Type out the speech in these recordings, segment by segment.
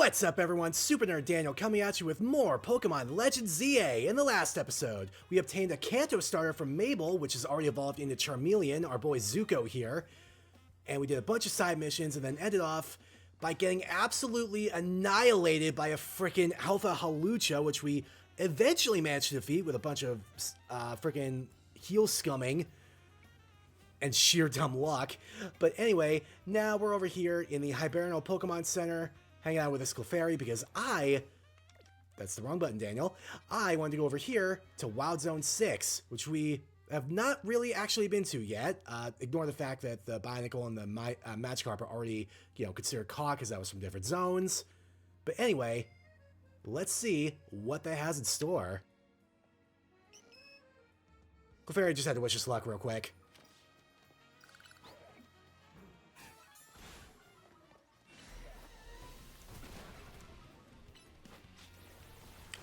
What's up everyone, Super Nerd Daniel coming at you with more Pokemon Legends ZA. In the last episode, we obtained a Kanto starter from Mabel, which has already evolved into Charmeleon, our boy Zuko here. And we did a bunch of side missions and then ended off by getting absolutely annihilated by a freaking Alpha Halucha, which we eventually managed to defeat with a bunch of freaking heel scumming and sheer dumb luck. But anyway, now we're over here in the Hiberno Pokemon Center, hanging out with this Clefairy because that's the wrong button, Daniel. I wanted to go over here to Wild Zone 6, which we have not really actually been to yet. Ignore the fact that the Bionicle and the Magikarp are already, considered caught because that was from different zones. But anyway, let's see what that has in store. Clefairy just had to wish us luck real quick.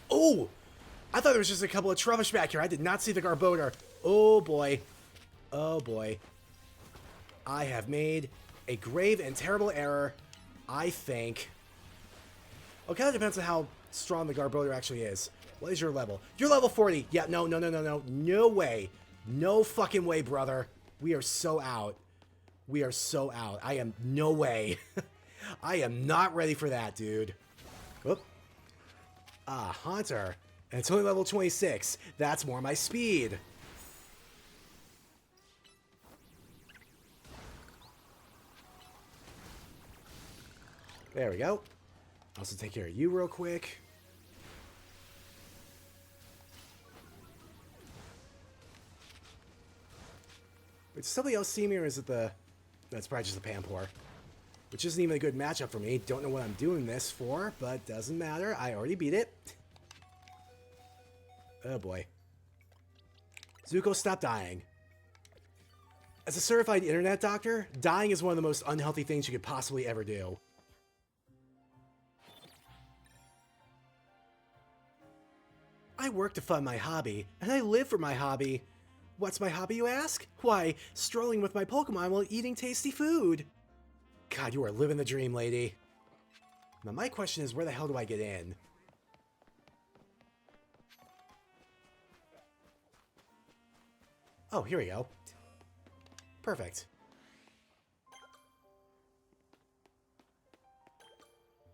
Oh! I thought there was just a couple of Trubbish back here. I did not see the Garbodor. Oh boy. Oh boy. I have made a grave and terrible error, I think. Oh, kind of depends on how strong the Garbodor actually is. What is your level? You're level 40. Yeah, no. No way. No fucking way, brother. We are so out. We are so out. I am no way. I am not ready for that, dude. Whoop. Haunter. And it's only level 26. That's more my speed. There we go. Also take care of you real quick. Wait, does somebody else see me, or is it the... That's probably just the Pampor. Which isn't even a good matchup for me. Don't know what I'm doing this for, but doesn't matter. I already beat it. Oh boy. Zuko, stop dying. As a certified internet doctor, dying is one of the most unhealthy things you could possibly ever do. I work to fund my hobby, and I live for my hobby. What's my hobby, you ask? Why, strolling with my Pokemon while eating tasty food. God, you are living the dream, lady. Now my question is, where the hell do I get in? Oh, here we go. Perfect.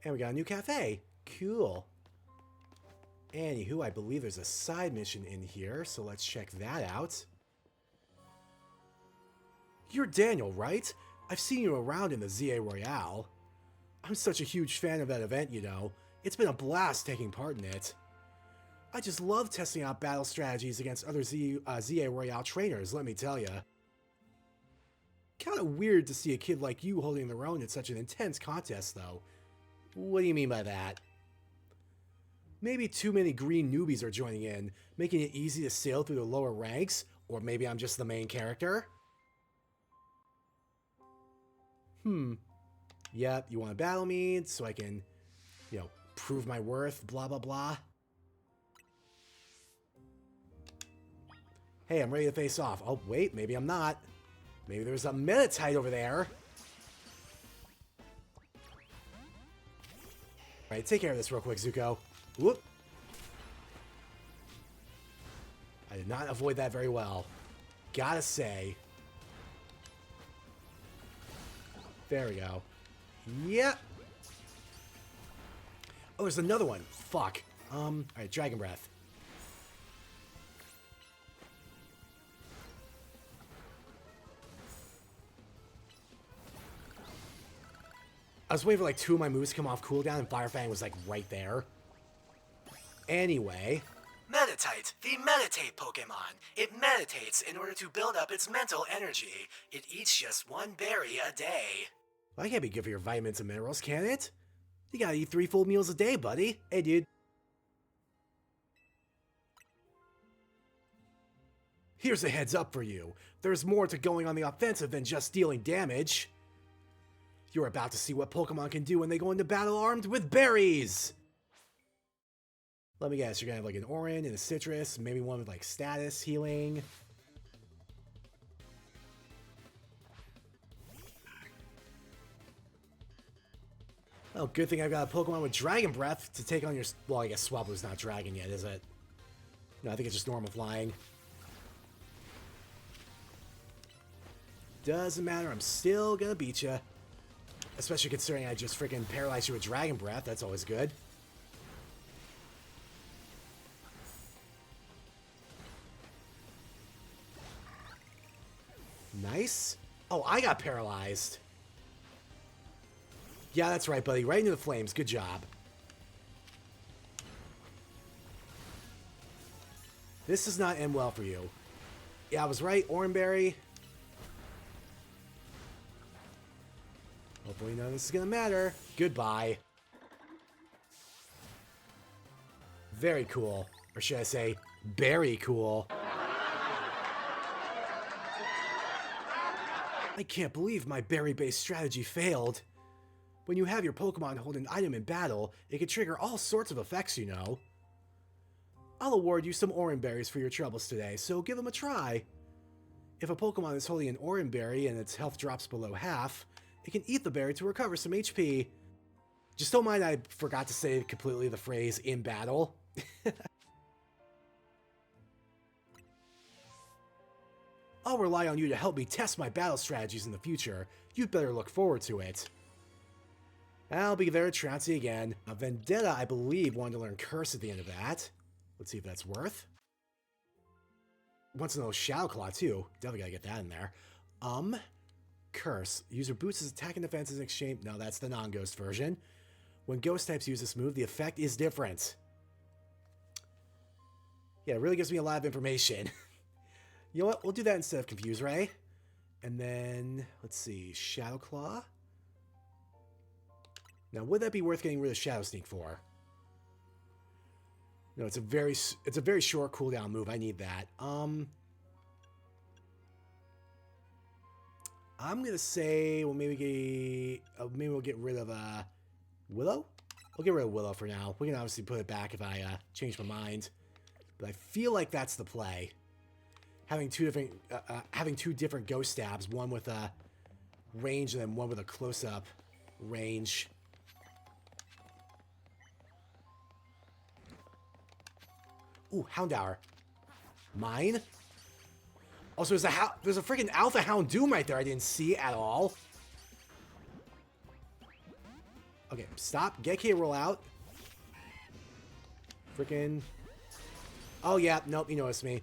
And we got a new cafe. Cool. Anywho, I believe there's a side mission in here, so let's check that out. You're Daniel, right? I've seen you around in the ZA Royale. I'm such a huge fan of that event, you know. It's been a blast taking part in it. I just love testing out battle strategies against other ZA Royale trainers, let me tell ya. Kinda weird to see a kid like you holding their own in such an intense contest, though. What do you mean by that? Maybe too many green newbies are joining in, making it easy to sail through the lower ranks, or maybe I'm just the main character? Yep, you want to battle me so I can, prove my worth, blah, blah, blah. Hey, I'm ready to face off. Oh, wait, maybe I'm not. Maybe there's a Meditite over there. Alright, take care of this real quick, Zuko. Whoop. I did not avoid that very well. Gotta say. There we go. Yep. Oh, there's another one. Fuck. Alright, Dragon Breath. I was waiting for like 2 of my moves to come off cooldown, and Fire Fang was like right there. Anyway. Meditite, the meditate Pokemon. It meditates in order to build up its mental energy. It eats just 1 berry a day. Well, that can't be good for your vitamins and minerals, can it? You gotta eat 3 full meals a day, buddy. Hey, dude. Here's a heads up for you. There's more to going on the offensive than just dealing damage. You're about to see what Pokemon can do when they go into battle armed with berries! Let me guess, you're gonna have like an Oran and a Citrus, maybe one with like status healing. Oh, good thing I've got a Pokemon with Dragon Breath to take on your... Well, I guess Swablu's not Dragon yet, is it? No, I think it's just normal flying. Doesn't matter, I'm still gonna beat you. Especially considering I just freaking paralyzed you with Dragon Breath, that's always good. Nice. Oh, I got paralyzed. Yeah, that's right, buddy. Right into the flames. Good job. This does not end well for you. Yeah, I was right. Oranberry. Hopefully none of this is going to matter. Goodbye. Very cool. Or should I say, berry cool. I can't believe my berry-based strategy failed. When you have your Pokemon hold an item in battle, it can trigger all sorts of effects, you know. I'll award you some Oranberries for your troubles today, so give them a try. If a Pokemon is holding an Oranberry and its health drops below half, it can eat the berry to recover some HP. Just don't mind I forgot to say completely the phrase in battle. I'll rely on you to help me test my battle strategies in the future. You'd better look forward to it. I'll be there at Trouncy again. Vendetta, I believe, wanted to learn Curse at the end of that. Let's see if that's worth. Wants to know Shadow Claw, too. Definitely gotta get that in there. Curse. User boosts his attack and defense in exchange. No, that's the non-ghost version. When ghost types use this move, the effect is different. Yeah, it really gives me a lot of information. You know what? We'll do that instead of Confuse Ray. And then, let's see, Shadow Claw. Now, would that be worth getting rid of Shadow Sneak for? No, it's a very short cooldown move. I need that. I'm gonna say, well, maybe we'll get rid of Willow. We'll get rid of Willow for now. We can obviously put it back if I change my mind. But I feel like that's the play. Having two different ghost stabs, one with a range and then one with a close-up range. Ooh, Houndour. Mine? Also, there's a freaking Alpha Houndoom right there I didn't see at all. Okay, stop. Get K roll out. Freaking. Oh, yeah. Nope, you noticed me.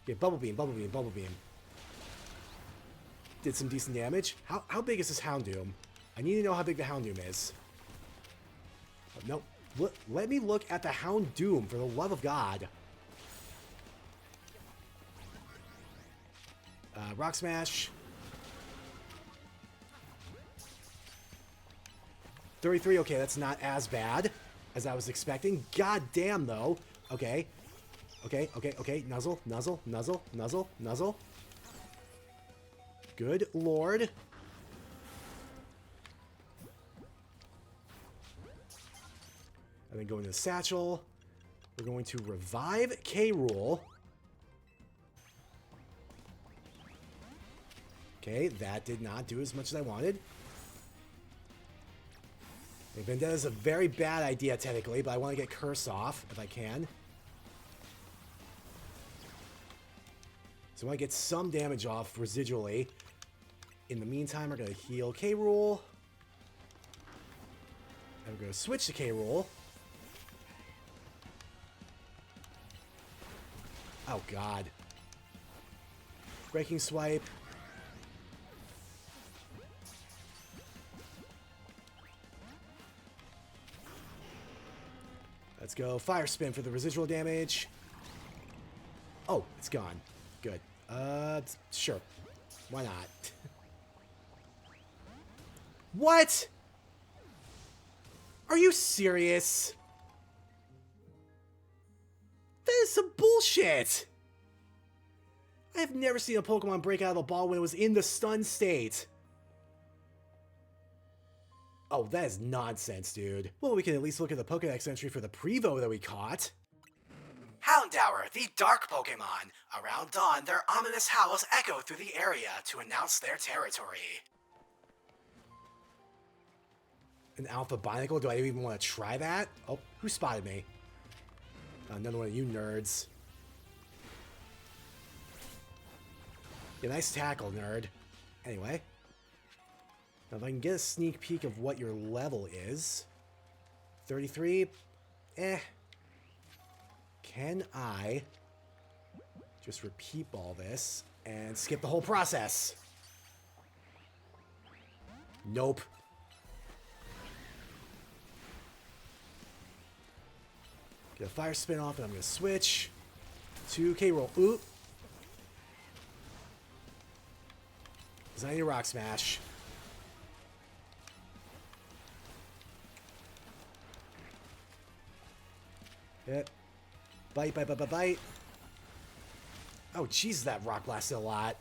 Okay, Bubble Beam, Bubble Beam, Bubble Beam. Did some decent damage. How big is this Houndoom? I need to know how big the Houndoom is. Oh, nope. Let me look at the Houndoom, for the love of God. Rock Smash. 33, okay, that's not as bad as I was expecting. God damn, though. Okay. Okay. Nuzzle, nuzzle, nuzzle, nuzzle, nuzzle. Good lord. And then go into the Satchel. We're going to revive K-Rool. Okay, that did not do as much as I wanted. Okay, Vendetta is a very bad idea, technically, but I want to get Curse off, if I can. So I want to get some damage off residually. In the meantime, we're going to heal K-Rool. And we're going to switch to K-Rool. Oh, God. Breaking Swipe. Let's go Fire Spin for the residual damage. Oh, it's gone. Good. Sure. Why not? What? Are you serious? That is some bullshit. I have never seen a Pokemon break out of the ball when it was in the stun state. Oh, that is nonsense, dude. Well, we can at least look at the Pokédex entry for the Prevo that we caught. Houndour, the dark Pokemon. Around dawn, their ominous howls echo through the area to announce their territory. An alpha binacle? Do I even want to try that? Oh, who spotted me? Another one of you nerds. Yeah, nice tackle, nerd. Anyway. Now if I can get a sneak peek of what your level is. 33? Can I just repeat all this and skip the whole process? Nope. Get a fire spin off and I'm going to switch. 2K roll. Oop. Because I need a rock smash. Hit. Bite, bite, bite, bite, bite. Oh, jeez, that rock blasted a lot.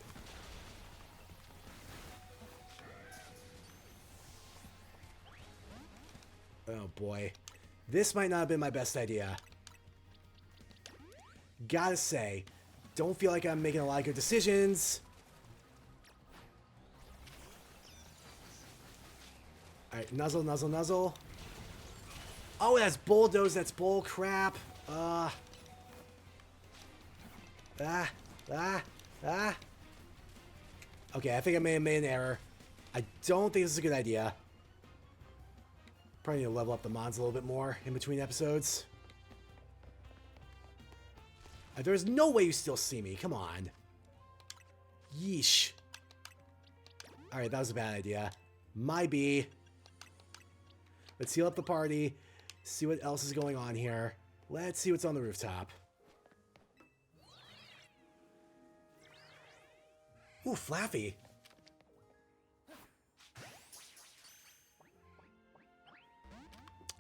Oh, boy. This might not have been my best idea. Gotta say, don't feel like I'm making a lot of good decisions. Alright, nuzzle, nuzzle, nuzzle. Oh, that's bulldoze, that's bull crap. Okay, I think I may have made an error. I don't think this is a good idea. Probably need to level up the Mons a little bit more in between episodes. There's no way you still see me. Come on. Yeesh. Alright, that was a bad idea. My B. Let's heal up the party. See what else is going on here. Let's see what's on the rooftop. Ooh, Flaffy.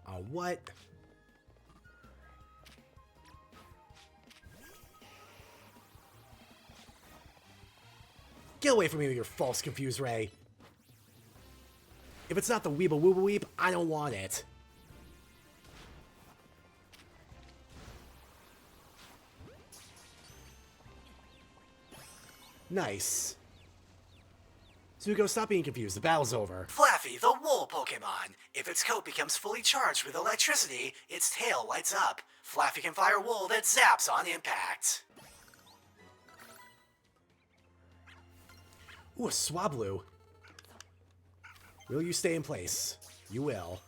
Oh, what? Get away from me with your false confused ray. If it's not the Weeble Wooble Weep, I don't want it. Nice. Zuko, stop being confused. The battle's over. Flaffy, the wool Pokemon. If its coat becomes fully charged with electricity, its tail lights up. Flaffy can fire wool that zaps on impact. Ooh, a Swablu. Will you stay in place? You will.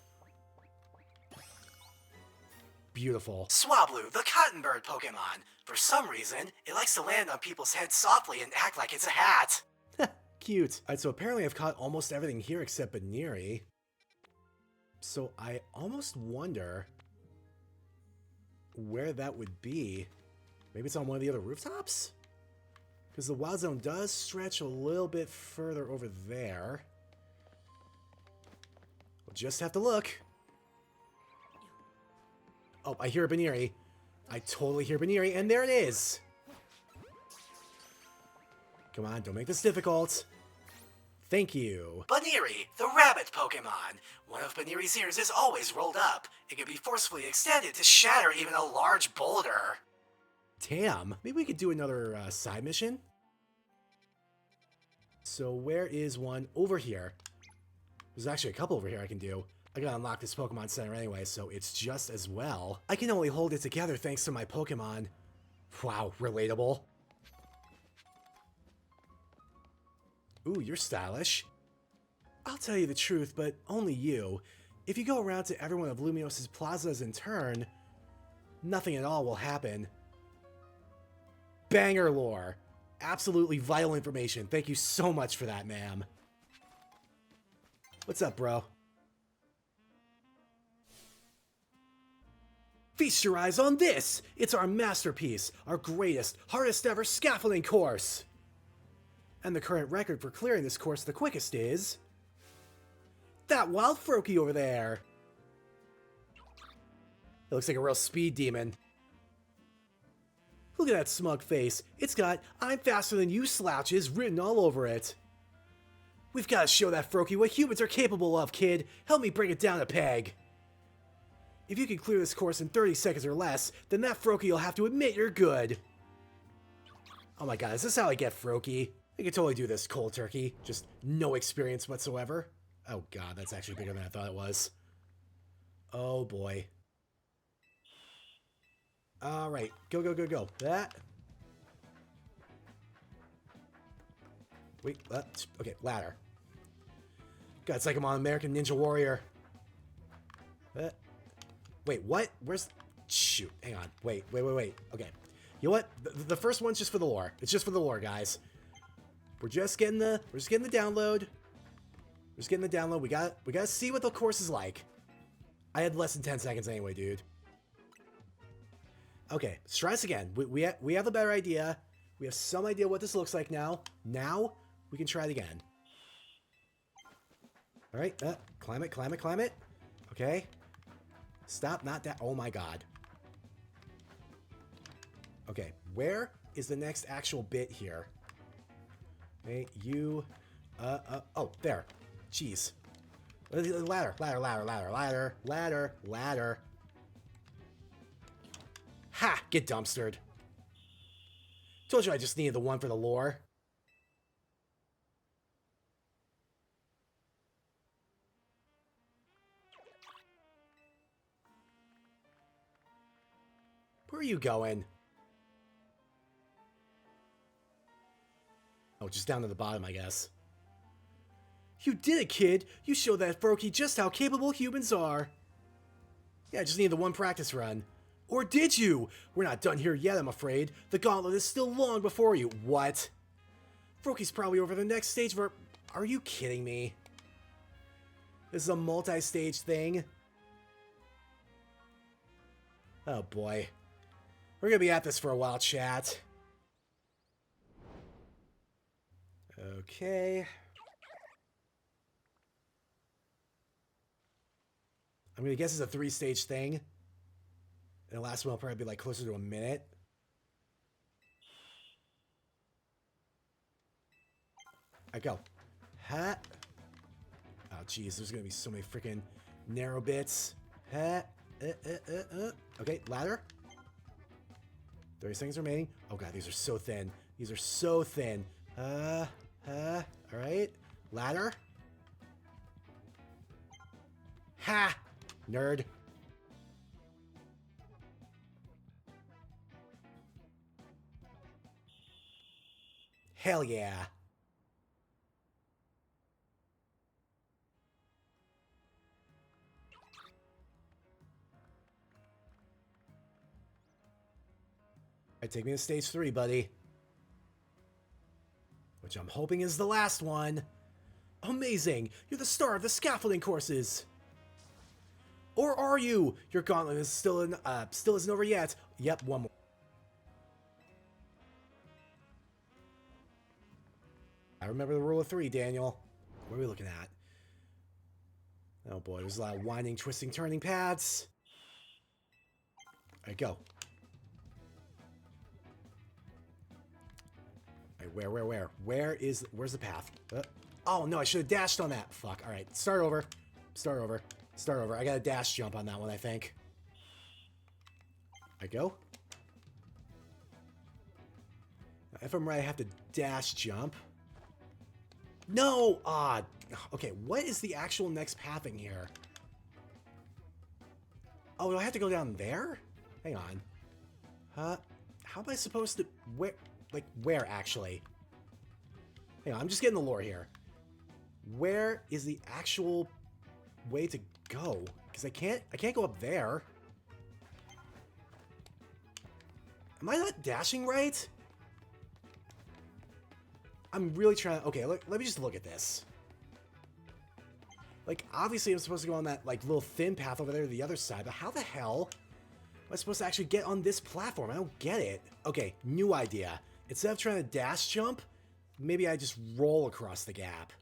Beautiful. Swablu, the cotton bird Pokemon. For some reason, it likes to land on people's heads softly and act like it's a hat. Cute. Alright, so apparently I've caught almost everything here except Baniri. So I almost wonder where that would be. Maybe it's on one of the other rooftops? Because the wild zone does stretch a little bit further over there. We'll just have to look. Oh, I hear a Baniri. I totally hear Baniri, and there it is. Come on, don't make this difficult. Thank you. Baniri, the rabbit Pokemon. One of Baniri's ears is always rolled up. It can be forcefully extended to shatter even a large boulder. Damn. Maybe we could do another side mission? So where is one? Over here. There's actually a couple over here I can do. I gotta unlock this Pokemon Center anyway, so it's just as well. I can only hold it together thanks to my Pokemon. Wow, relatable. Ooh, you're stylish. I'll tell you the truth, but only you. If you go around to every one of Lumios's plazas in turn, nothing at all will happen. Banger lore. Absolutely vital information. Thank you so much for that, ma'am. What's up, bro? Feast your eyes on this! It's our masterpiece, our greatest, hardest ever scaffolding course! And the current record for clearing this course the quickest is... that wild Froakie over there! It looks like a real speed demon. Look at that smug face. It's got "I'm faster than you slouches" written all over it. We've got to show that Froakie what humans are capable of, kid. Help me bring it down a peg. If you can clear this course in 30 seconds or less, then that Froakie will have to admit you're good. Oh my god, is this how I get Froakie? I could totally do this cold turkey. Just no experience whatsoever. Oh god, that's actually bigger than I thought it was. Oh boy. All right, go, go, go, go. That. Wait, okay, ladder. God, it's like I'm on American Ninja Warrior. Wait, what? Where's... Shoot, hang on. Wait. Okay. You know what? The first one's just for the lore. It's just for the lore, guys. We're just getting the download. We're just getting the download. We gotta see what the course is like. I had less than 10 seconds anyway, dude. Okay, let's try this again. We have a better idea. We have some idea what this looks like now. Now, we can try it again. All right, climb it. Okay. Stop, not that. Oh my god. Okay, where is the next actual bit here? Okay, you, oh, there. Jeez. Ladder. Ha! Get dumpstered. Told you I just needed the one for the lore. Where are you going? Oh, just down to the bottom, I guess. You did it, kid! You showed that Froakie just how capable humans are! Yeah, I just need the one practice run. Or did you? We're not done here yet, I'm afraid. The gauntlet is still long before you. What? Froakie's probably over the next stage for... Are you kidding me? This is a multi-stage thing? Oh boy. We're gonna be at this for a while, chat. Okay. I'm gonna guess it's a 3-stage thing. And the last one will probably be like closer to a minute. I go. Ha. Oh, jeez, there's gonna be so many freaking narrow bits. Ha. Okay, ladder. 30 seconds remaining. Oh god, these are so thin. These are so thin. Alright. Ladder. Ha! Nerd. Hell yeah. Alright, take me to stage 3, buddy. Which I'm hoping is the last one. Amazing! You're the star of the scaffolding courses! Or are you? Your gauntlet is still isn't over yet. Yep, one more. I remember the rule of 3, Daniel. What are we looking at? Oh boy, there's a lot of winding, twisting, turning paths. Alright, go. Alright, where's the path? Oh no, I should have dashed on that. Fuck, alright, start over. I got a dash jump on that one, I think. I go. If I'm right, I have to dash jump. No! Okay, what is the actual next pathing here? Oh, do I have to go down there? Hang on. How am I supposed to... Where, actually? Hang on, I'm just getting the lore here. Where is the actual way to go? Because I can't go up there. Am I not dashing right? I'm really trying to... Okay, let me just look at this. Like, obviously I'm supposed to go on that, like, little thin path over there to the other side, but how the hell am I supposed to actually get on this platform? I don't get it. Okay, new idea. Instead of trying to dash jump, maybe I just roll across the gap.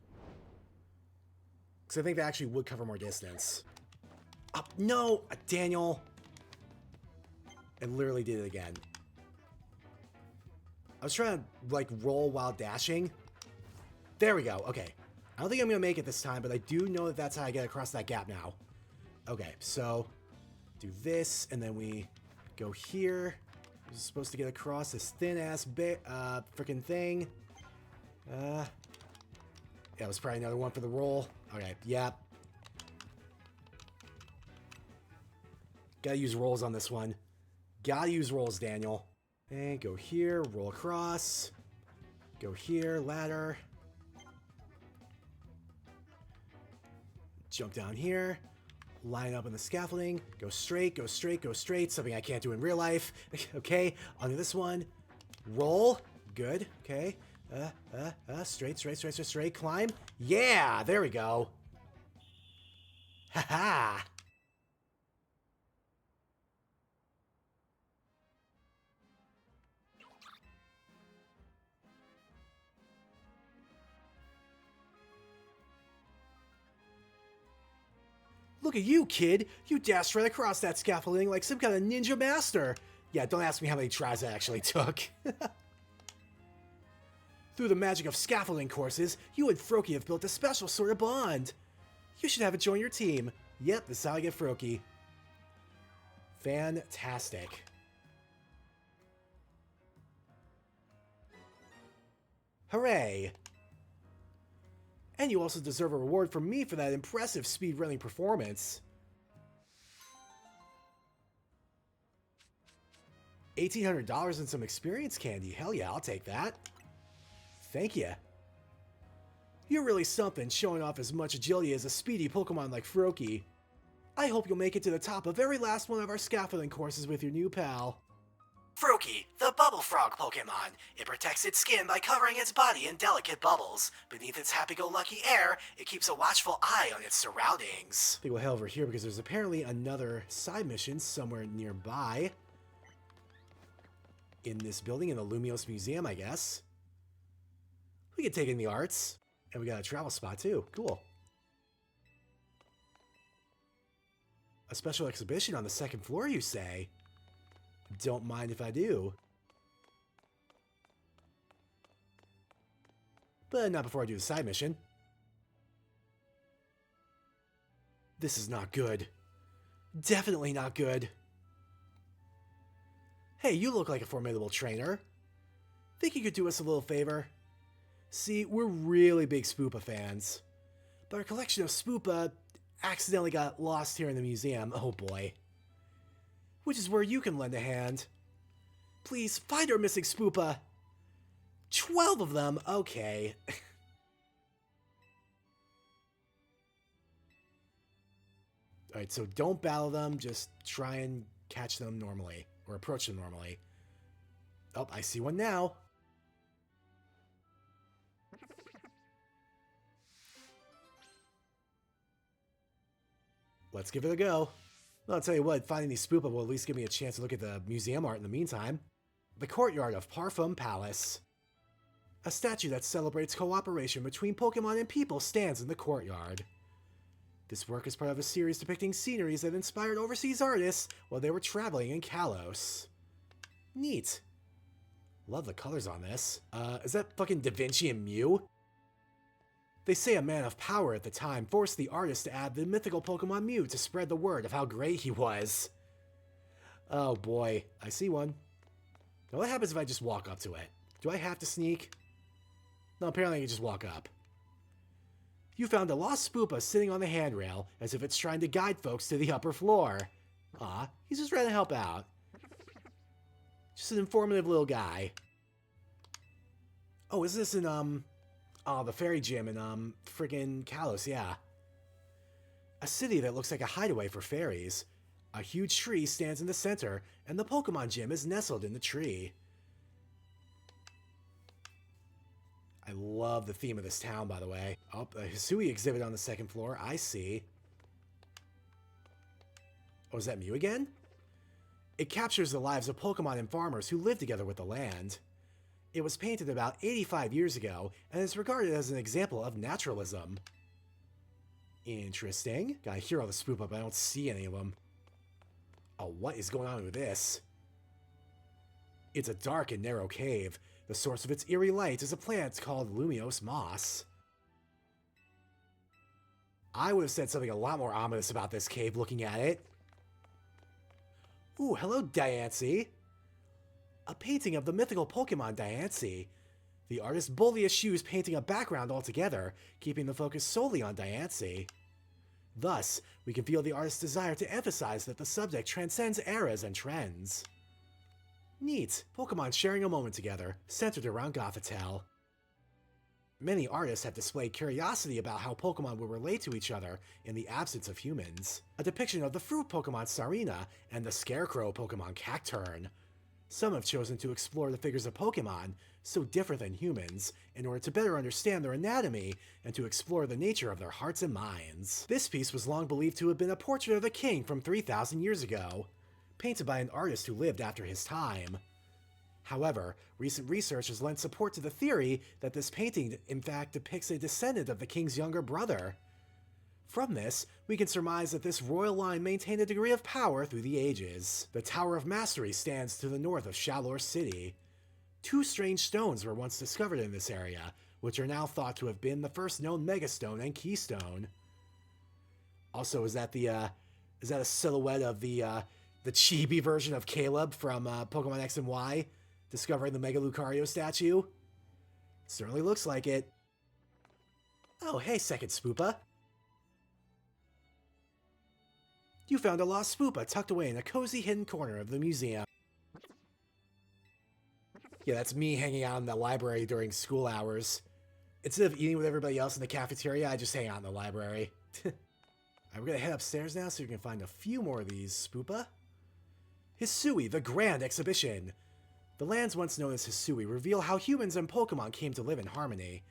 Because I think that actually would cover more distance. Oh, no! Daniel! I literally did it again. I was trying to, like, roll while dashing. There we go. Okay. I don't think I'm going to make it this time, but I do know that that's how I get across that gap now. Okay, so do this, and then we go here. We're supposed to get across this thin-ass freaking thing. Yeah, it was probably another one for the roll. Okay, yep. Gotta use rolls on this one. Gotta use rolls, Daniel. And go here, roll across. Go here, ladder. Jump down here. Line up in the scaffolding. Go straight, go straight, go straight. Something I can't do in real life. Okay, onto this one. Roll. Good. Okay. Straight, straight, straight, straight, straight. Climb. Yeah, there we go. Ha-ha. Look at you, kid. You dashed right across that scaffolding like some kind of ninja master. Yeah, don't ask me how many tries that actually took. Through the magic of scaffolding courses, you and Froakie have built a special sort of bond. You should have it join your team. Yep, this is how I get Froakie. Fantastic. Hooray! And you also deserve a reward from me for that impressive speedrunning performance. 1,800 and some experience candy. Hell yeah, I'll take that. Thank you. You're really something, showing off as much agility as a speedy Pokemon like Froakie. I hope you'll make it to the top of every last one of our scaffolding courses with your new pal. Froakie, the bubble frog Pokemon. It protects its skin by covering its body in delicate bubbles. Beneath its happy-go-lucky air, it keeps a watchful eye on its surroundings. I think we'll head over here because there's apparently another side mission somewhere nearby. In this building, in the Lumiose Museum, I guess. We can take in the arts. And we got a travel spot too. Cool. A special exhibition on the second floor, you say? Don't mind if I do. But not before I do the side mission. This is not good. Definitely not good. Hey, you look like a formidable trainer. Think you could do us a little favor? See, we're really big Spewpa fans. But our collection of Spewpa accidentally got lost here in the museum. Oh boy. Which is where you can lend a hand. Please, find our missing Spewpa. 12 of them? Okay. Alright, so don't battle them, just try and catch them normally. Or approach them normally. Oh, I see one now. Let's give it a go. Well, I'll tell you what, finding these Spewpa will at least give me a chance to look at the museum art in the meantime. The courtyard of Parfum Palace. A statue that celebrates cooperation between Pokemon and people stands in the courtyard. This work is part of a series depicting sceneries that inspired overseas artists while they were traveling in Kalos. Neat. Love the colors on this. Is that fucking Da Vinci and Mew? They say a man of power at the time forced the artist to add the mythical Pokemon Mew to spread the word of how great he was. Oh boy, I see one. Now what happens if I just walk up to it? Do I have to sneak? No, apparently I can just walk up. You found a lost Spewpa sitting on the handrail, as if it's trying to guide folks to the upper floor. Aw, he's just trying to help out. Just an informative little guy. Oh, is this in, oh, the fairy gym in, friggin' Kalos, yeah. A city that looks like a hideaway for fairies. A huge tree stands in the center, and the Pokemon gym is nestled in the tree. I love the theme of this town, by the way. Oh, a Hisui exhibit on the second floor. I see. Oh, is that Mew again? It captures the lives of Pokemon and farmers who live together with the land. It was painted about 85 years ago, and is regarded as an example of naturalism. Interesting. Gotta hear all the Spewpa, but I don't see any of them. Oh, what is going on with this? It's a dark and narrow cave. The source of its eerie light is a plant called Lumiose Moss. I would have said something a lot more ominous about this cave looking at it. Ooh, hello, Diancie. A painting of the mythical Pokemon Diancie. The artist boldly eschews painting a background altogether, keeping the focus solely on Diancie. Thus, we can feel the artist's desire to emphasize that the subject transcends eras and trends. Neat, Pokemon sharing a moment together, centered around Gothitelle. Many artists have displayed curiosity about how Pokemon will relate to each other in the absence of humans. A depiction of the fruit Pokemon Sarina and the scarecrow Pokemon Cacturne. Some have chosen to explore the figures of Pokemon, so different than humans, in order to better understand their anatomy and to explore the nature of their hearts and minds. This piece was long believed to have been a portrait of a king from 3,000 years ago, painted by an artist who lived after his time. However, recent research has lent support to the theory that this painting in fact depicts a descendant of the king's younger brother. From this, we can surmise that this royal line maintained a degree of power through the ages. The Tower of Mastery stands to the north of Shalor City. 2 strange stones were once discovered in this area, which are now thought to have been the first known Megastone and Keystone. Also, is that a silhouette of the chibi version of Caleb from Pokemon X and Y, discovering the Mega Lucario statue? Certainly looks like it. Oh, hey, second Spewpa. You found a lost Spewpa tucked away in a cozy hidden corner of the museum. Yeah, that's me hanging out in the library during school hours. Instead of eating with everybody else in the cafeteria, I just hang out in the library. Alright, we're gonna head upstairs now so we can find a few more of these Spewpa. Hisui, the Grand Exhibition. The lands once known as Hisui reveal how humans and Pokemon came to live in harmony.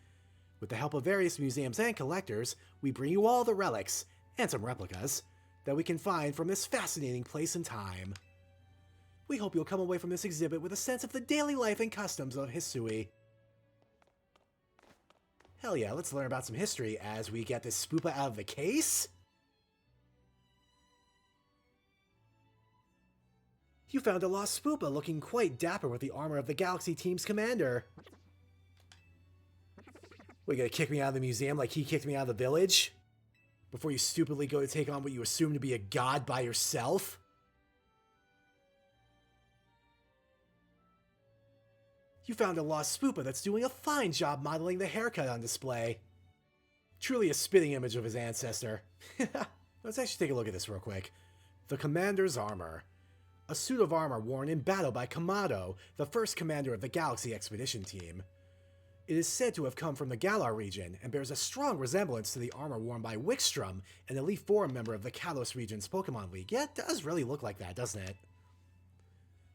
With the help of various museums and collectors, we bring you all the relics, and some replicas, that we can find from this fascinating place and time. We hope you'll come away from this exhibit with a sense of the daily life and customs of Hisui. Hell yeah, let's learn about some history as we get this Spewpa out of the case. You found a lost Spewpa looking quite dapper with the armor of the Galaxy Team's commander. What, you gonna kick me out of the museum like he kicked me out of the village? Before you stupidly go to take on what you assume to be a god by yourself? You found a lost Spewpa that's doing a fine job modeling the haircut on display. Truly a spitting image of his ancestor. Let's actually take a look at this real quick. The Commander's Armor. A suit of armor worn in battle by Kamado, the first commander of the Galaxy Expedition Team. It is said to have come from the Galar region, and bears a strong resemblance to the armor worn by Wickstrom, an Elite Four member of the Kalos region's Pokemon League. Yeah, it does really look like that, doesn't it?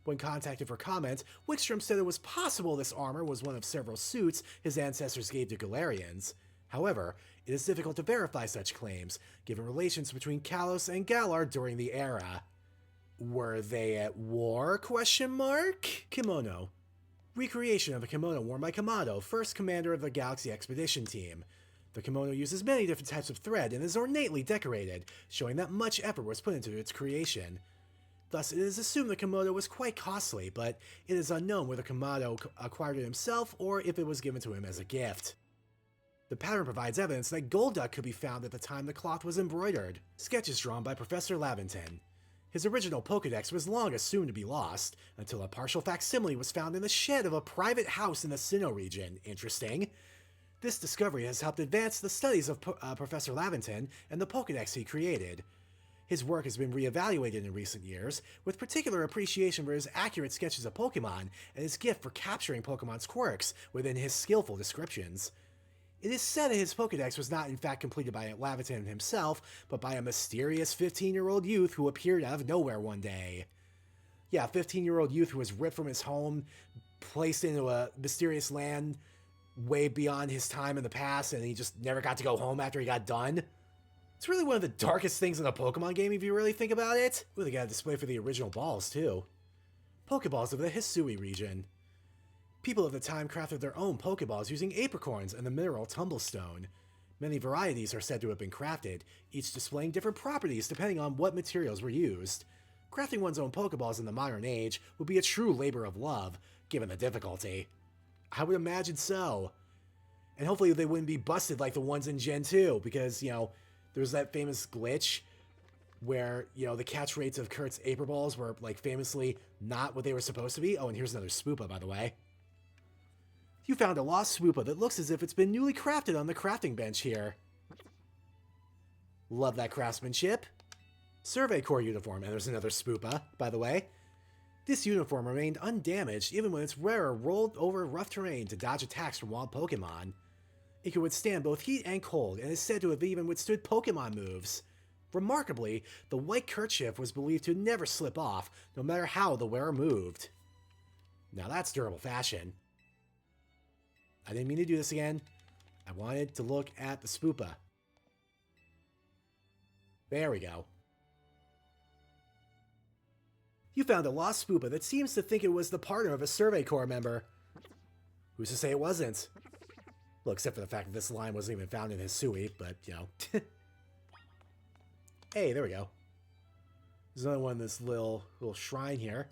When contacted for comment, Wickstrom said it was possible this armor was one of several suits his ancestors gave to Galarians. However, it is difficult to verify such claims, given relations between Kalos and Galar during the era. Were they at war? ? Kimono. Recreation of a kimono worn by Kamado, first commander of the Galaxy Expedition Team. The kimono uses many different types of thread and is ornately decorated, showing that much effort was put into its creation. Thus, it is assumed the kimono was quite costly, but it is unknown whether Kamado acquired it himself or if it was given to him as a gift. The pattern provides evidence that Golduck could be found at the time the cloth was embroidered. Sketches drawn by Professor Laventon. His original Pokedex was long assumed to be lost, until a partial facsimile was found in the shed of a private house in the Sinnoh region. Interesting. This discovery has helped advance the studies of Professor Laventon and the Pokedex he created. His work has been reevaluated in recent years, with particular appreciation for his accurate sketches of Pokemon and his gift for capturing Pokemon's quirks within his skillful descriptions. It is said that his Pokedex was not in fact completed by Laventon himself, but by a mysterious 15-year-old youth who appeared out of nowhere one day. Yeah, a 15-year-old youth who was ripped from his home, placed into a mysterious land way beyond his time in the past, and he just never got to go home after he got done. It's really one of the darkest things in a Pokemon game if you really think about it. Ooh, they got a display for the original balls, too. Pokeballs of the Hisui region. People of the time crafted their own Pokeballs using apricorns and the mineral Tumblestone. Many varieties are said to have been crafted, each displaying different properties depending on what materials were used. Crafting one's own Pokeballs in the modern age would be a true labor of love, given the difficulty. I would imagine so. And hopefully they wouldn't be busted like the ones in Gen 2, because, there's that famous glitch where, the catch rates of Kurt's Aper Balls were, famously not what they were supposed to be. Oh, and here's another Spewpa, by the way. You found a lost Spewpa that looks as if it's been newly crafted on the crafting bench here. Love that craftsmanship. Survey Corps uniform, and there's another Spewpa, by the way. This uniform remained undamaged even when its wearer rolled over rough terrain to dodge attacks from wild Pokemon. It could withstand both heat and cold, and is said to have even withstood Pokemon moves. Remarkably, the white kerchief was believed to never slip off, no matter how the wearer moved. Now that's durable fashion. I didn't mean to do this again. I wanted to look at the Spewpa. There we go. You found a lost Spewpa that seems to think it was the partner of a Survey Corps member. Who's to say it wasn't? Well, except for the fact that this line wasn't even found in Hisui, but, you know. Hey, there we go. There's another one in this little shrine here.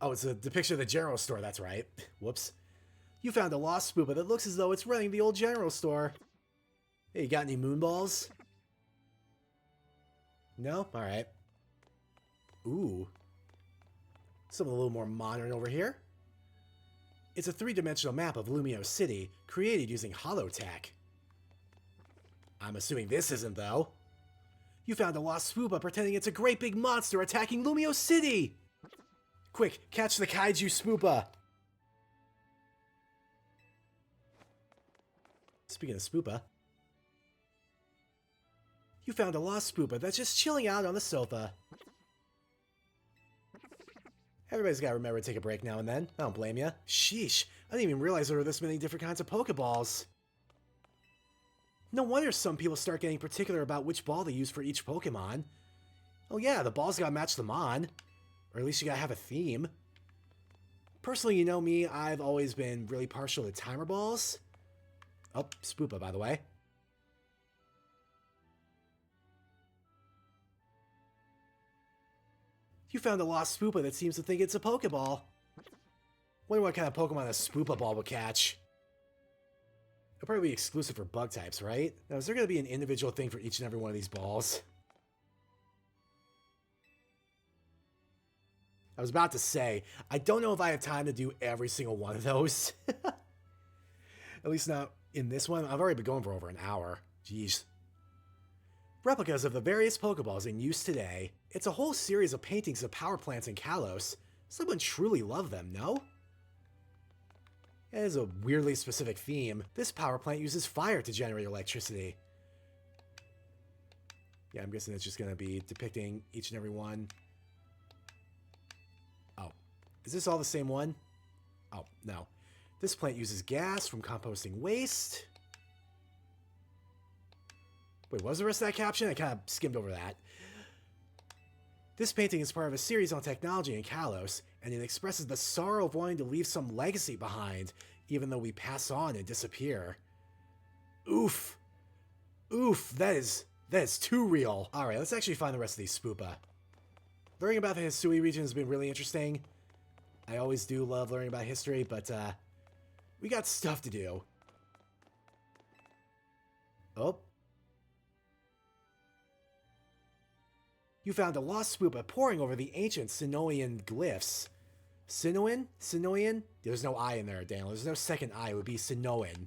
Oh, it's a depiction of the general store, that's right. Whoops. You found a lost Spewpa that looks as though it's running the old general store. Hey, you got any moonballs? No? Alright. Ooh. Something a little more modern over here. It's a three-dimensional map of Lumio City, created using holotech. I'm assuming this isn't, though. You found a lost Spewpa pretending it's a great big monster attacking Lumio City! Quick, catch the kaiju Spewpa! Speaking of Spewpa, you found a lost Spewpa that's just chilling out on the sofa. Everybody's gotta remember to take a break now and then. I don't blame ya. Sheesh, I didn't even realize there were this many different kinds of Pokeballs. No wonder some people start getting particular about which ball they use for each Pokemon. Oh yeah, the balls gotta match the Mon. Or at least you gotta have a theme. Personally, you know me, I've always been really partial to timer balls. Oh, Spewpa, by the way. You found a lost Spewpa that seems to think it's a Pokeball. Wonder what kind of Pokemon a Spewpa ball will catch. It'll probably be exclusive for bug types, right? Now, is there going to be an individual thing for each and every one of these balls? I was about to say, I don't know if I have time to do every single one of those. At least not in this one. I've already been going for over an hour. Jeez. Replicas of the various Pokeballs in use today. It's a whole series of paintings of power plants in Kalos. Someone truly loved them, no? It is a weirdly specific theme. This power plant uses fire to generate electricity. Yeah, I'm guessing it's just going to be depicting each and every one. Oh, is this all the same one? Oh, no. This plant uses gas from composting waste. Wait, what was the rest of that caption? I kind of skimmed over that. This painting is part of a series on technology in Kalos, and it expresses the sorrow of wanting to leave some legacy behind, even though we pass on and disappear. Oof. Oof, that is too real. Alright, let's actually find the rest of these Spewpa. Learning about the Hisui region has been really interesting. I always do love learning about history, but we got stuff to do. Oh. You found a lost Spewpa poring over the ancient Sinoian glyphs. Sinoan? Sinoian? There's no I in there, Daniel. There's no second I. It would be Sinoan.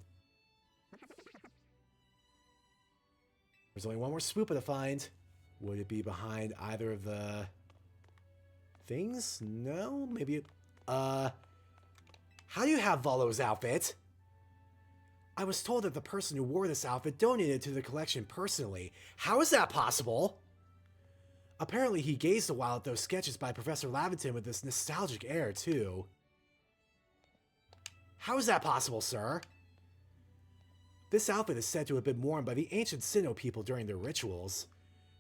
There's only one more Spewpa to find. Would it be behind either of the things? No? Maybe it... How do you have Volo's outfit? I was told that the person who wore this outfit donated to the collection personally. How is that possible? Apparently he gazed a while at those sketches by Professor Laventon with this nostalgic air, too. How is that possible, sir? This outfit is said to have been worn by the ancient Sinnoh people during their rituals.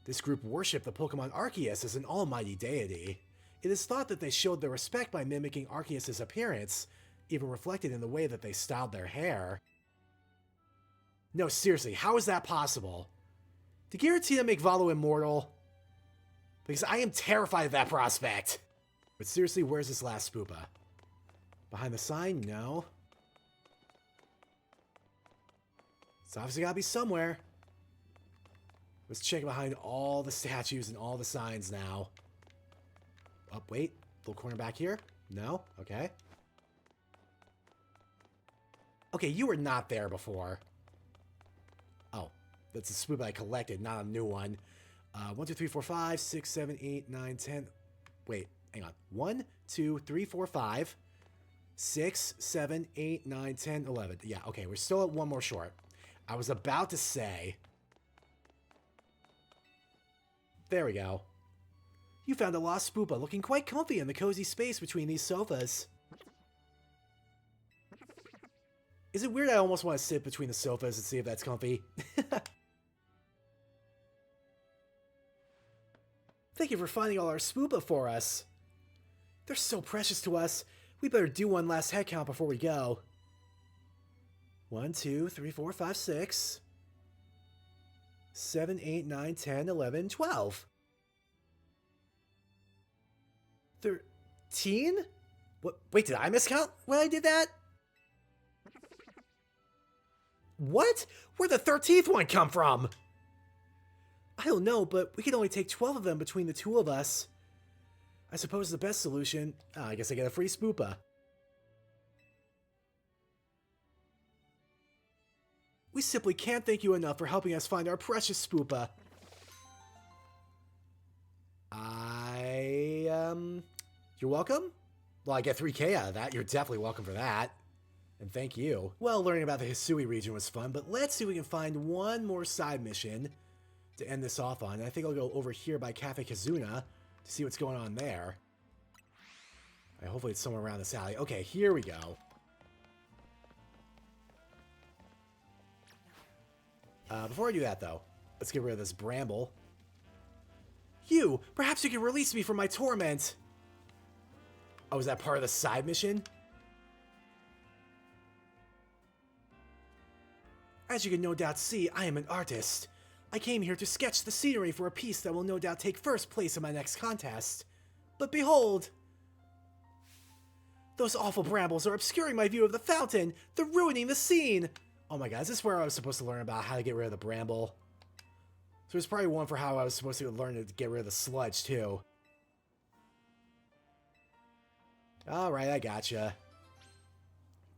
This group worshipped the Pokemon Arceus as an almighty deity. It is thought that they showed their respect by mimicking Arceus' appearance, even reflected in the way that they styled their hair. No, seriously, how is that possible? Did Giratina make Volo immortal? Because I am terrified of that prospect. But seriously, where's this last Spewpa? Behind the sign? No. It's obviously gotta be somewhere. Let's check behind all the statues and all the signs now. Oh, wait. Little corner back here? No? Okay. Okay, you were not there before. Oh. That's a swoop I collected, not a new one. 1, 2, 3, 4, 5, 6, 7, 8, 9, 10. Wait, hang on. 1, 2, 3, 4, 5, 6, 7, 8, 9, 10, 11. Yeah, okay, we're still at one more short. I was about to say... There we go. You found a lost Spewpa looking quite comfy in the cozy space between these sofas. Is it weird I almost want to sit between the sofas and see if that's comfy? Thank you for finding all our Spewpa for us. They're so precious to us. We better do one last head count before we go. 1, 2, 3, 4, 5, 6, 7, 8, 9, 10, 11, 12. 13? What? Wait, did I miscount when I did that? What? Where'd the 13th one come from? I don't know, but we can only take 12 of them between the two of us. I suppose the best solution... I guess I get a free Spewpa. We simply can't thank you enough for helping us find our precious Spewpa. You're welcome? Well, I get 3K out of that. You're definitely welcome for that. And thank you. Well, learning about the Hisui region was fun, but let's see if we can find one more side mission to end this off on. I think I'll go over here by Cafe Kizuna to see what's going on there. Hopefully it's somewhere around this alley. Okay, here we go. Before I do that, though, let's get rid of this bramble. You! Perhaps you can release me from my torment! Oh, is that part of the side mission? As you can no doubt see, I am an artist. I came here to sketch the scenery for a piece that will no doubt take first place in my next contest. But behold! Those awful brambles are obscuring my view of the fountain! They're ruining the scene! Oh my god, is this where I was supposed to learn about how to get rid of the bramble? So there's probably one for how I was supposed to learn to get rid of the sludge, too. Alright, I gotcha.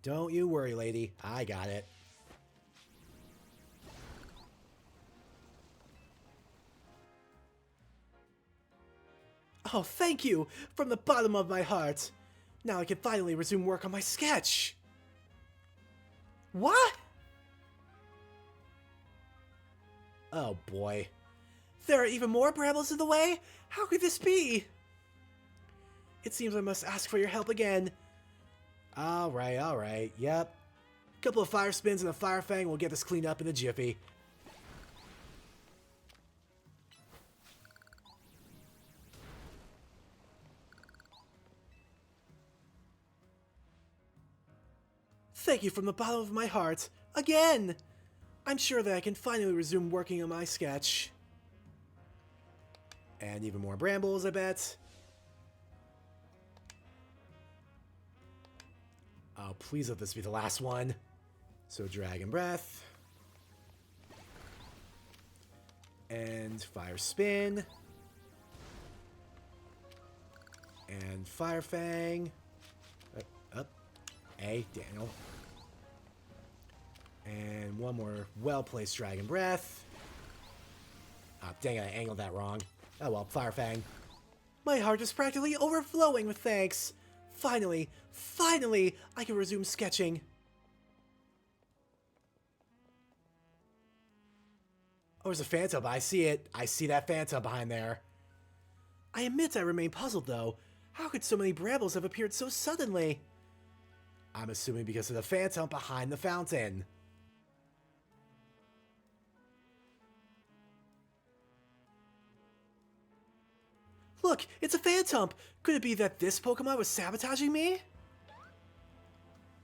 Don't you worry, lady. I got it. Oh, thank you! From the bottom of my heart! Now I can finally resume work on my sketch! What? Oh boy. There are even more brambles in the way? How could this be? It seems I must ask for your help again. Alright, yep. A couple of fire spins and a fire fang will get this cleaned up in a jiffy. Thank you from the bottom of my heart. Again! I'm sure that I can finally resume working on my sketch. And even more brambles, I bet. Oh, please let this be the last one. So, Dragon Breath. And Fire Spin. And Fire Fang. Up. Hey, Daniel. And one more well-placed Dragon Breath. Ah, dang it, I angled that wrong. Oh well, Fire Fang. My heart is practically overflowing with thanks. Finally, I can resume sketching. Oh, there's a Phantom. I see it. I see that Phantom behind there. I admit I remain puzzled, though. How could so many brambles have appeared so suddenly? I'm assuming because of the Phantom behind the fountain. Look, it's a Phantom! Could it be that this Pokemon was sabotaging me?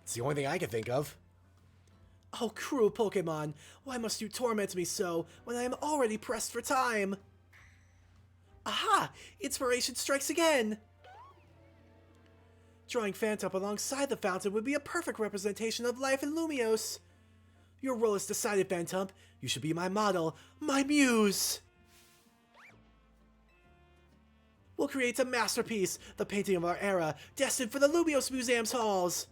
It's the only thing I can think of. Oh, cruel Pokemon! Why must you torment me so, when I am already pressed for time? Aha! Inspiration strikes again! Drawing Phantom alongside the fountain would be a perfect representation of life in Lumiose. Your role is decided, Phantom. You should be my model, my muse! We'll create a masterpiece, the painting of our era, destined for the Lumiose Museum's halls.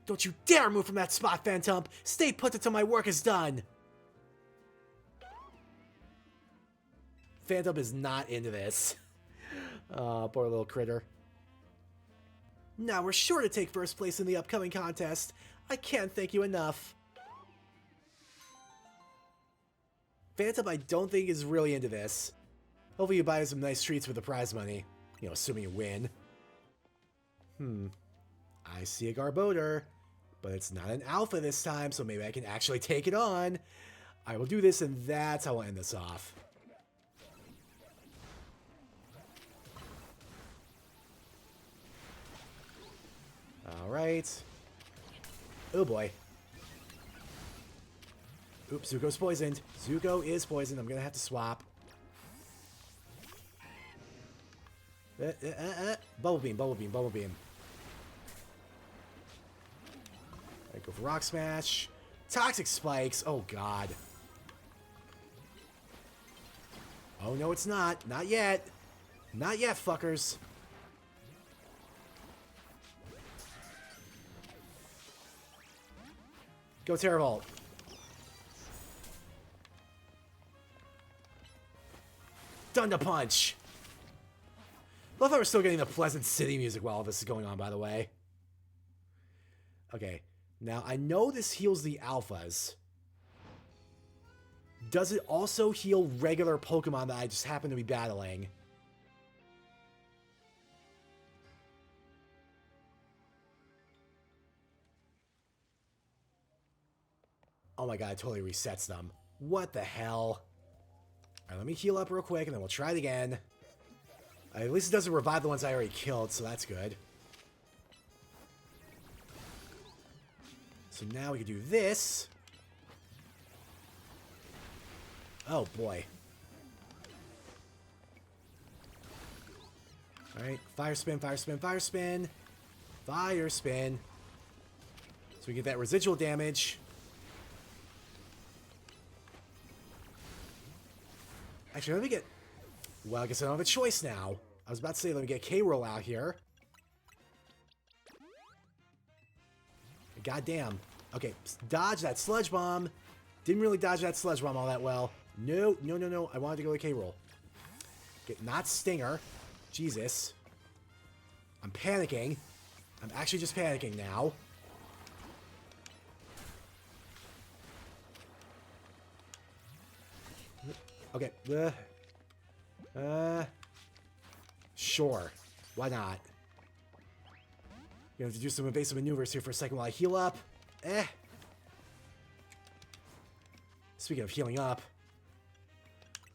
Don't you dare move from that spot, Phantom. Stay put until my work is done. Phantom is not into this. Poor little critter. Now we're sure to take first place in the upcoming contest. I can't thank you enough. Phantom, I don't think is really into this. Hopefully you buy some nice treats with the prize money. You know, assuming you win. I see a Garbodor, but it's not an alpha this time, so maybe I can actually take it on. I will do this, and that's how I'll end this off. Alright. Oh boy. Oops, Zuko's poisoned. Zuko is poisoned. I'm gonna have to swap. Bubble beam, bubble beam, bubble beam. Alright, go for Rock Smash. Toxic Spikes. Oh god. Oh no, it's not. Not yet. Not yet, fuckers. Go Terravolt. Thunder Punch. Love how we're still getting the Pleasant City music while all this is going on, by the way. Okay. Now, I know this heals the alphas. Does it also heal regular Pokemon that I just happen to be battling? Oh my god, it totally resets them. What the hell? Alright, let me heal up real quick, and then we'll try it again. At least it doesn't revive the ones I already killed, so that's good. So now we can do this. Oh, boy. Alright, Fire Spin, Fire Spin, Fire Spin. Fire Spin. So we get that residual damage. Actually, let me get... Well, I guess I don't have a choice now. I was about to say, let me get K-Roll out here. Goddamn. Okay, dodge that Sludge Bomb. Didn't really dodge that Sludge Bomb all that well. No, no, no, no. I wanted to go to K-Roll. Okay, not Stinger. Jesus. I'm panicking. I'm actually just panicking now. Okay. Sure. Why not? Gonna have to do some evasive maneuvers here for a second while I heal up. Speaking of healing up,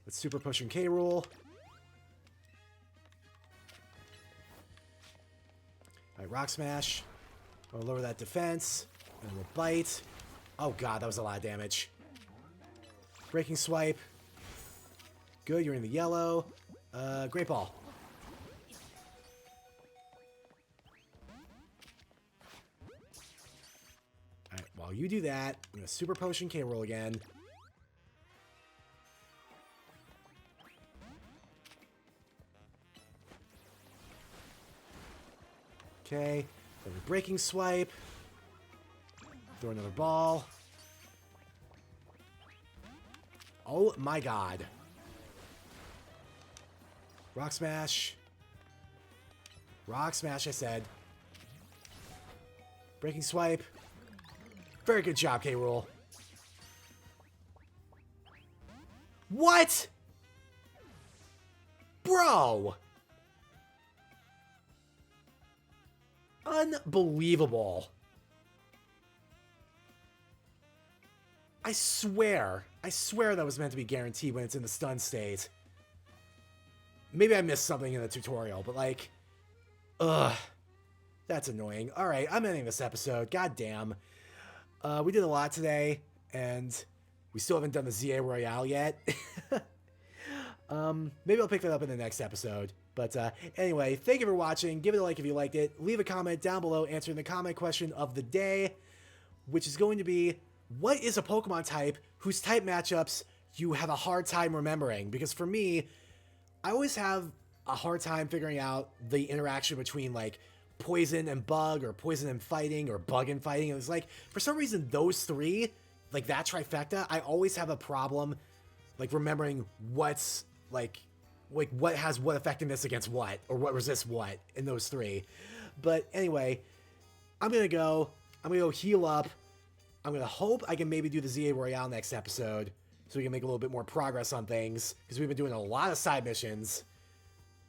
let's Super Potion K-Roll. Alright, Rock Smash. I'll lower that defense. And we'll bite. Oh god, that was a lot of damage. Breaking Swipe. Good, you're in the yellow. Great Ball. Alright, while you do that, I'm going to Super Potion K-Roll again. Okay, then we Breaking Swipe. Throw another ball. Oh my god. Rock Smash. Rock Smash, I said. Breaking Swipe. Very good job, K-Rool. What? Bro! Unbelievable. I swear that was meant to be guaranteed when it's in the stun state. Maybe I missed something in the tutorial, but like, ugh, that's annoying. All right, I'm ending this episode. God damn. We did a lot today, and we still haven't done the ZA Royale yet. Maybe I'll pick that up in the next episode. But anyway, thank you for watching. Give it a like if you liked it. Leave a comment down below answering the comment question of the day, which is going to be, what is a Pokemon type whose type matchups you have a hard time remembering? Because for me, I always have a hard time figuring out the interaction between, like, poison and bug, or poison and fighting, or bug and fighting. And it's like, for some reason, those three, like that trifecta, I always have a problem, like, remembering what's like what has what effectiveness against what, or what resists what in those 3. But anyway, I'm gonna go heal up. I'm gonna hope I can maybe do the ZA Royale next episode, so we can make a little bit more progress on things, because we've been doing a lot of side missions.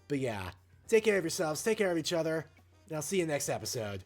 But yeah, take care of yourselves, take care of each other, and I'll see you next episode.